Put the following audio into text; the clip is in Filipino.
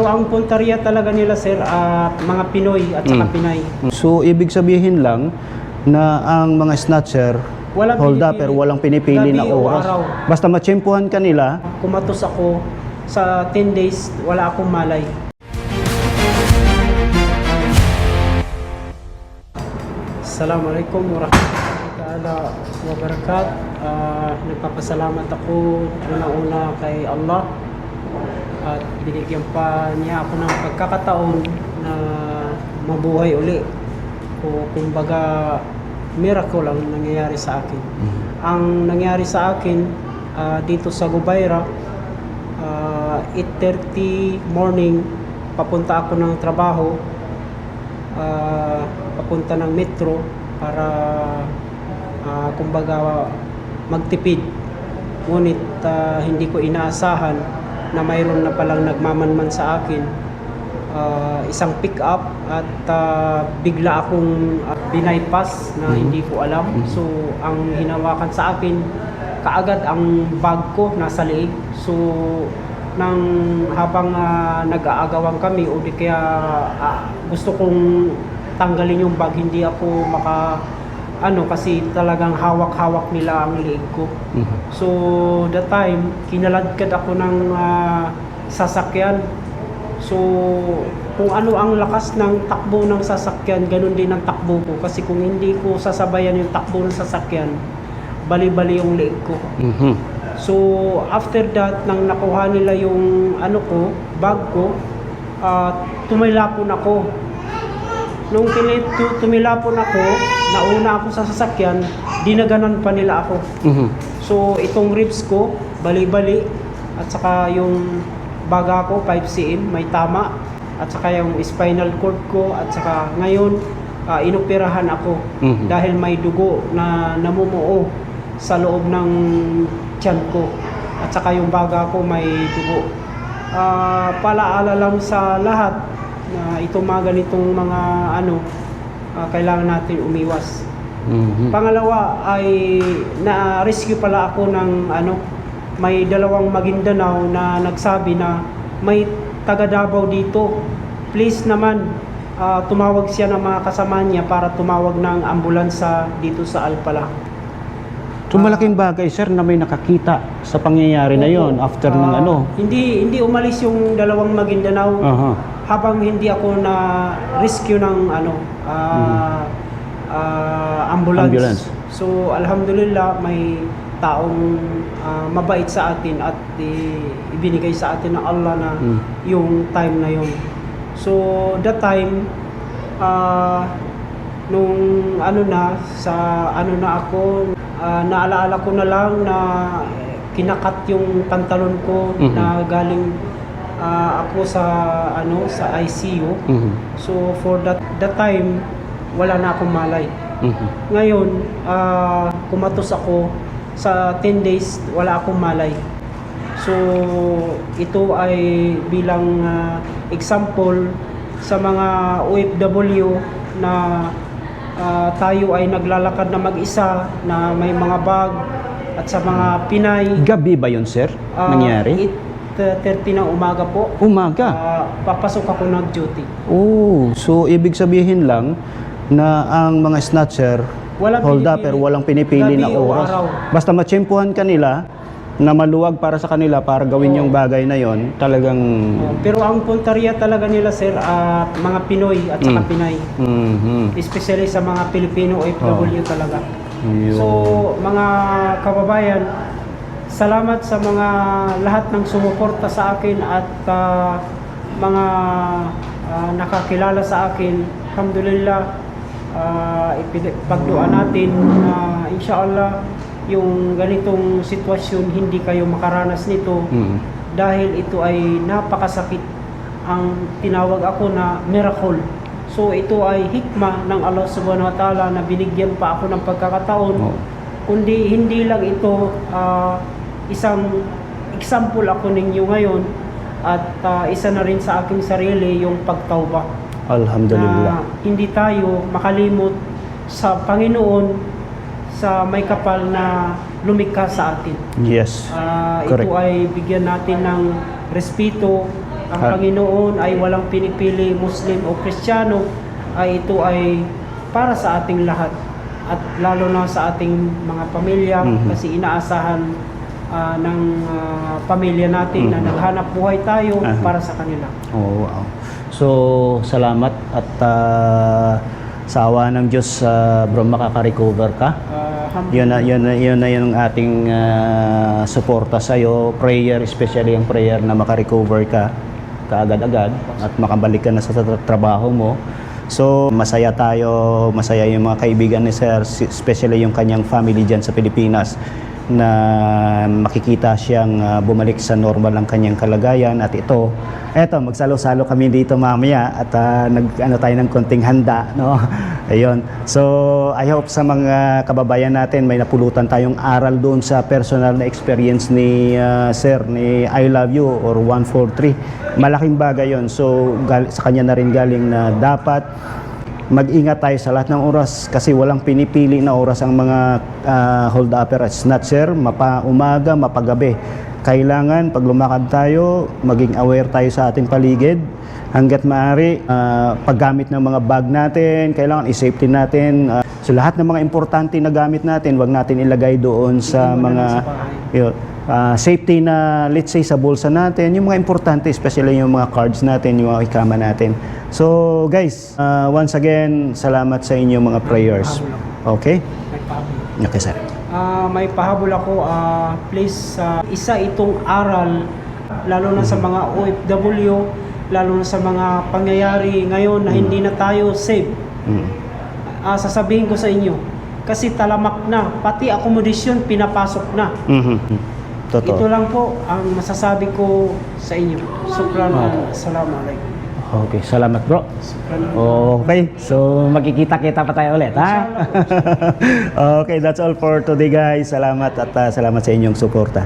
So, ang puntarya talaga nila sir at mga Pinoy at saka Pinay. So, ibig sabihin lang na ang mga snatcher, Walang hold-upper, pinipili. walang pinipili na Gabi o oras. araw. Basta matsyempuhan ka nila. Kumatos ako sa 10 days, wala akong malay. Assalamualaikum warahmatullahi wabarakatuh. Nagpapasalamat ako una-una kay Allah at binigyan pa niya ako ng pagkakataon na mabuhay uli. O kumbaga miracle ang nangyayari sa akin. Ang nangyari sa akin dito sa Gubayra, 8:30 morning, papunta ako ng trabaho, papunta ng metro para kumbaga magtipid. Ngunit hindi ko inaasahan na mayroon na palang nagmamanman sa akin, isang pick-up at bigla akong binaypass na hindi ko alam. So ang hinawakan sa akin kaagad ang bag ko nasa leeg. So nang habang nag-aagawan kami o di kaya gusto kong tanggalin yung bag, hindi ako kasi talagang hawak-hawak nila ang leeg ko. So that time kinaladkad ako ng sasakyan. So kung ano ang lakas ng takbo ng sasakyan, ganun din ang takbo ko. Kasi kung hindi ko sasabayan yung takbo ng sasakyan, bali-bali yung leeg ko. So after that, nang nakuha nila yung bag ko, tumilapon ako. Nung tumilapon ako, nauna ako sa sasakyan, dinaganan pa nila ako. So itong ribs ko, bali-bali, at saka yung baga ko, 5 cm, may tama, at saka yung spinal cord ko, at saka ngayon, inoperahan ako dahil may dugo na namumuo sa loob ng tiyan ko, at saka yung baga ko may dugo. Palaala lang sa lahat na itong mga ganitong mga kailangan natin umiwas. Pangalawa ay na-rescue pala ako ng may dalawang Maguindanao na nagsabi na may taga Davao dito. Please naman, tumawag siya ng mga kasama niya para tumawag ng ambulansya dito sa Alpala. So malaking bagay sir na may nakakita sa pangyayari na yon after ng Hindi umalis yung dalawang Maguindanao habang hindi ako na rescue ng ambulance. So alhamdulillah, may taong mabait sa atin at ibinigay sa atin ng Allah na yung time na yon. So that time nung ako, naalaala ko na lang na kinakat yung pantalon ko na galing ako sa ICU. So for that time wala na akong malay. Ngayon kumatos ako sa 10 days, wala akong malay. So ito ay bilang example sa mga OFW na tayo ay naglalakad na mag-isa, na may mga bag, at sa mga Pinay. Gabi ba yun sir? Nangyari? 8:30 ng umaga po. Umaga? Papasok ako ng-duty. Oh, so ibig sabihin lang na ang mga snatcher, hold-upper, walang pinipili na oras. Basta matsyempuhan ka nila na maluwag para sa kanila para gawin yung bagay na yon, talagang... Pero ang puntarya talaga nila sir, mga Pinoy at saka Pinay. Especially sa mga Pilipino OFW talaga. So mga kababayan, salamat sa mga lahat ng sumuporta sa akin at mga nakakilala sa akin. Alhamdulillah, ipagdua natin na inshallah yung ganitong sitwasyon hindi kayo makaranas nito, dahil ito ay napakasakit. Ang tinawag ako na miracle. So ito ay hikmah ng Allah subhanahu wa ta'ala na binigyan pa ako ng pagkakataon. Kundi hindi lang ito isang example ako ninyo ngayon, at isa na rin sa aking sarili yung pagtauba. Alhamdulillah. Na hindi tayo makalimot sa Panginoon, sa may kapal na lumikha sa atin. Yes. Ito ay bigyan natin ng respeto Ang Panginoon ay walang pinipili Muslim o Kristiyano, ay ito ay para sa ating lahat at lalo na sa ating mga pamilya kasi inaasahan ng pamilya natin na naghanap buhay tayo para sa kanila. Oh, wow. So, salamat at sa awa ng Diyos, bro, makaka-recover ka. Yun na yung ating suporta sa iyo, prayer, especially yung prayer na maka-recover ka kaagad-agad at makabalik ka na sa trabaho mo. So, masaya tayo, masaya yung mga kaibigan ni Sir, especially yung kanyang family dyan sa Pilipinas, na makikita siyang bumalik sa normal ang kanyang kalagayan. At eto, magsalo-salo kami dito mamaya at nag-ano tayo ng konting handa, no? Ayun. So, I hope sa mga kababayan natin may napulutan tayong aral doon sa personal na experience ni Sir, ni I Love You or 143. Malaking bagay yon. So, sa kanya na rin galing na dapat mag-ingat tayo sa lahat ng oras kasi walang pinipili na oras ang mga hold-upper at snatcher, mapa-umaga, mapagabi. Kailangan pag lumakad tayo, maging aware tayo sa ating paligid. Hanggat maaari, paggamit ng mga bag natin, kailangan i-safety natin. So lahat ng mga importante na gamit natin, wag natin ilagay doon sa mga safety na, let's say, sa bulsa natin. Yung mga importante, especially yung mga cards natin, yung mga ikama natin. So guys, once again, salamat sa inyong mga prayers. Okay? Okay, sir. May pahabol ako, please, isa itong aral, lalo na sa mga OFW, lalo na sa mga pangyayari ngayon na hindi na tayo safe. Sasabihin ko sa inyo, kasi talamak na, pati akomodasyon pinapasok na. Totoo. Ito lang po ang masasabi ko sa inyo. Sukran. Assalamualaikum. Okay, salamat bro. Okay, so magkikita-kita pa tayo ulit, ha? Okay, that's all for today guys. Salamat at salamat sa inyong suporta.